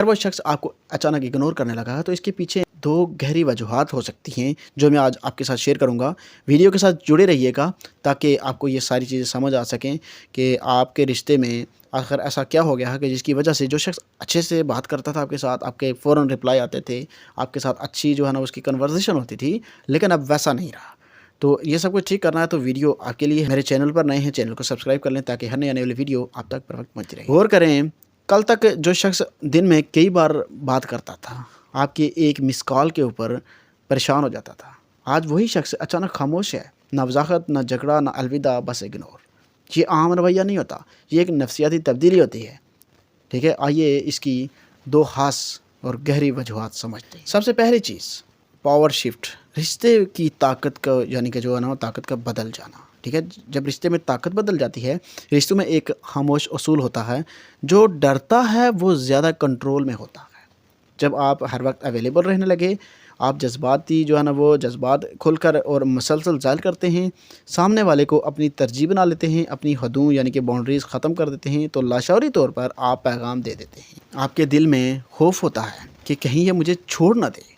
اگر وہ شخص آپ کو اچانک اگنور کرنے لگا ہے تو اس کے پیچھے دو گہری وجوہات ہو سکتی ہیں جو میں آج آپ کے ساتھ شیئر کروں گا۔ ویڈیو کے ساتھ جڑے رہیے گا تاکہ آپ کو یہ ساری چیزیں سمجھ آ سکیں کہ آپ کے رشتے میں آخر ایسا کیا ہو گیا ہے کہ جس کی وجہ سے جو شخص اچھے سے بات کرتا تھا آپ کے ساتھ، آپ کے فوراً رپلائی آتے تھے، آپ کے ساتھ اچھی جو ہے نا اس کی کنورزیشن ہوتی تھی، لیکن اب ویسا نہیں رہا۔ تو یہ سب کچھ ٹھیک کرنا ہے تو ویڈیو آپ کے لیے۔ میرے چینل پر نئے ہیں، چینل کو سبسکرائب کر لیں تاکہ ہر نئی آنے والی ویڈیو آپ تک پر وقت پہنچتی رہے۔ غور کریں، کل تک جو شخص دن میں کئی بار بات کرتا تھا، آپ کے ایک مس کال کے اوپر پریشان ہو جاتا تھا، آج وہی شخص اچانک خاموش ہے، نہ وضاحت، نہ جھگڑا، نہ الوداع، بس اگنور۔ یہ عام رویہ نہیں ہوتا، یہ ایک نفسیاتی تبدیلی ہوتی ہے۔ ٹھیک ہے، آئیے اس کی دو خاص اور گہری وجوہات سمجھتے ہیں۔ سب سے پہلی چیز، پاور شفٹ، رشتے کی طاقت کا یعنی کہ جو ہے نا طاقت کا بدل جانا۔ ٹھیک ہے، جب رشتے میں طاقت بدل جاتی ہے، رشتوں میں ایک خاموش اصول ہوتا ہے، جو ڈرتا ہے وہ زیادہ کنٹرول میں ہوتا ہے۔ جب آپ ہر وقت اویلیبل رہنے لگے، آپ جذباتی جو ہے نا وہ جذبات کھل کر اور مسلسل ظاہر کرتے ہیں، سامنے والے کو اپنی ترجیح بنا لیتے ہیں، اپنی حدوں یعنی کہ باؤنڈریز ختم کر دیتے ہیں، تو لاشعوری طور پر آپ پیغام دے دیتے ہیں۔ آپ کے دل میں خوف ہوتا ہے کہ کہیں یہ مجھے چھوڑ نہ دے۔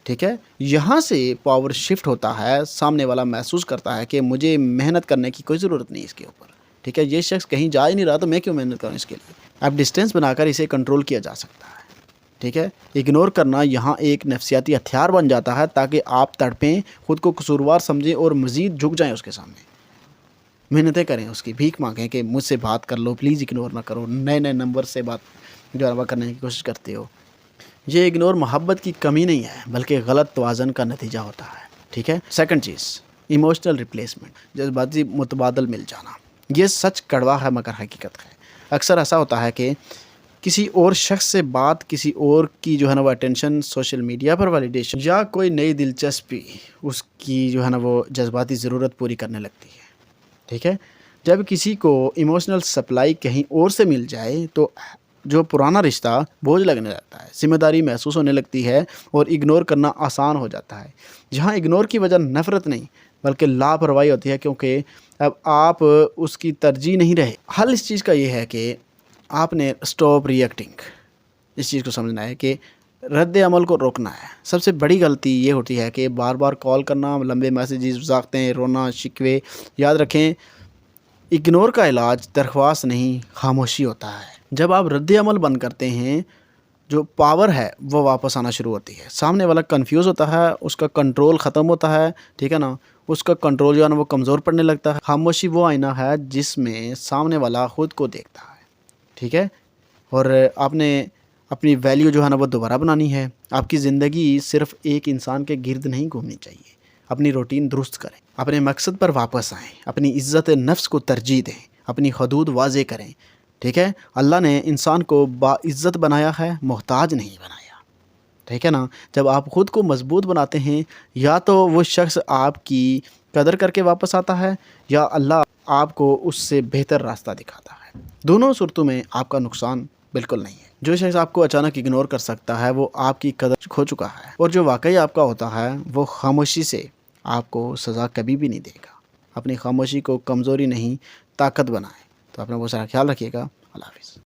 ٹھیک ہے، یہاں سے پاور شفٹ ہوتا ہے، سامنے والا محسوس کرتا ہے کہ مجھے محنت کرنے کی کوئی ضرورت نہیں اس کے اوپر۔ ٹھیک ہے، یہ شخص کہیں جا ہی نہیں رہا تو میں کیوں محنت کروں اس کے لیے۔ اب ڈسٹینس بنا کر اسے کنٹرول کیا جا سکتا ہے۔ ٹھیک ہے، اگنور کرنا یہاں ایک نفسیاتی ہتھیار بن جاتا ہے تاکہ آپ تڑپیں، خود کو قصوروار سمجھیں اور مزید جھک جائیں اس کے سامنے، محنتیں کریں، اس کی بھیک مانگیں کہ مجھ سے بات کر لو، پلیز اگنور نہ کرو، نئے نئے نمبر سے بات جو ہے وہ کرنے کی کوشش کرتے ہو۔ یہ اگنور محبت کی کمی نہیں ہے بلکہ غلط توازن کا نتیجہ ہوتا ہے۔ ٹھیک ہے، سیکنڈ چیز، ایموشنل ریپلیسمنٹ، جذباتی متبادل مل جانا۔ یہ سچ کڑوا ہے مگر حقیقت ہے۔ اکثر ایسا ہوتا ہے کہ کسی اور شخص سے بات، کسی اور کی جو ہے نا وہ اٹینشن، سوشل میڈیا پر ویلیڈیشن یا کوئی نئی دلچسپی اس کی جو ہے نا وہ جذباتی ضرورت پوری کرنے لگتی ہے۔ ٹھیک ہے، جب کسی کو ایموشنل سپلائی کہیں اور سے مل جائے تو جو پرانا رشتہ بوجھ لگنے لگتا ہے، ذمہ داری محسوس ہونے لگتی ہے اور اگنور کرنا آسان ہو جاتا ہے۔ جہاں اگنور کی وجہ نفرت نہیں بلکہ لاپرواہی ہوتی ہے، کیونکہ اب آپ اس کی ترجیح نہیں رہے۔ حل اس چیز کا یہ ہے کہ آپ نے اسٹاپ ری ایکٹنگ، اس چیز کو سمجھنا ہے کہ رد عمل کو روکنا ہے۔ سب سے بڑی غلطی یہ ہوتی ہے کہ بار بار کال کرنا، لمبے میسیجز، وضاحتیں، رونا، شکوے۔ یاد رکھیں، اگنور کا علاج درخواست نہیں، خاموشی ہوتا ہے۔ جب آپ رد عمل بند کرتے ہیں، جو پاور ہے وہ واپس آنا شروع ہوتی ہے۔ سامنے والا کنفیوز ہوتا ہے، اس کا کنٹرول ختم ہوتا ہے۔ ٹھیک ہے نا، اس کا کنٹرول جو ہے نا وہ کمزور پڑنے لگتا ہے۔ خاموشی وہ آئینہ ہے جس میں سامنے والا خود کو دیکھتا ہے۔ ٹھیک ہے، اور آپ نے اپنی ویلیو جو ہے نا وہ دوبارہ بنانی ہے۔ آپ کی زندگی صرف ایک انسان کے گرد نہیں گھومنی چاہیے۔ اپنی روٹین درست کریں، اپنے مقصد پر واپس آئیں، اپنی عزت نفس کو ترجیح دیں، اپنی حدود واضح کریں۔ ٹھیک ہے، اللہ نے انسان کو باعزت بنایا ہے، محتاج نہیں بنایا۔ ٹھیک ہے نا، جب آپ خود کو مضبوط بناتے ہیں، یا تو وہ شخص آپ کی قدر کر کے واپس آتا ہے یا اللہ آپ کو اس سے بہتر راستہ دکھاتا ہے۔ دونوں صورتوں میں آپ کا نقصان بالکل نہیں ہے۔ جو شخص آپ کو اچانک اگنور کر سکتا ہے وہ آپ کی قدر کھو چکا ہے، اور جو واقعی آپ کا ہوتا ہے وہ خاموشی سے آپ کو سزا کبھی بھی نہیں دے گا۔ اپنی خاموشی کو کمزوری نہیں، طاقت بنائیں۔ تو اپنا بہت سارا خیال رکھیے گا۔ اللہ حافظ۔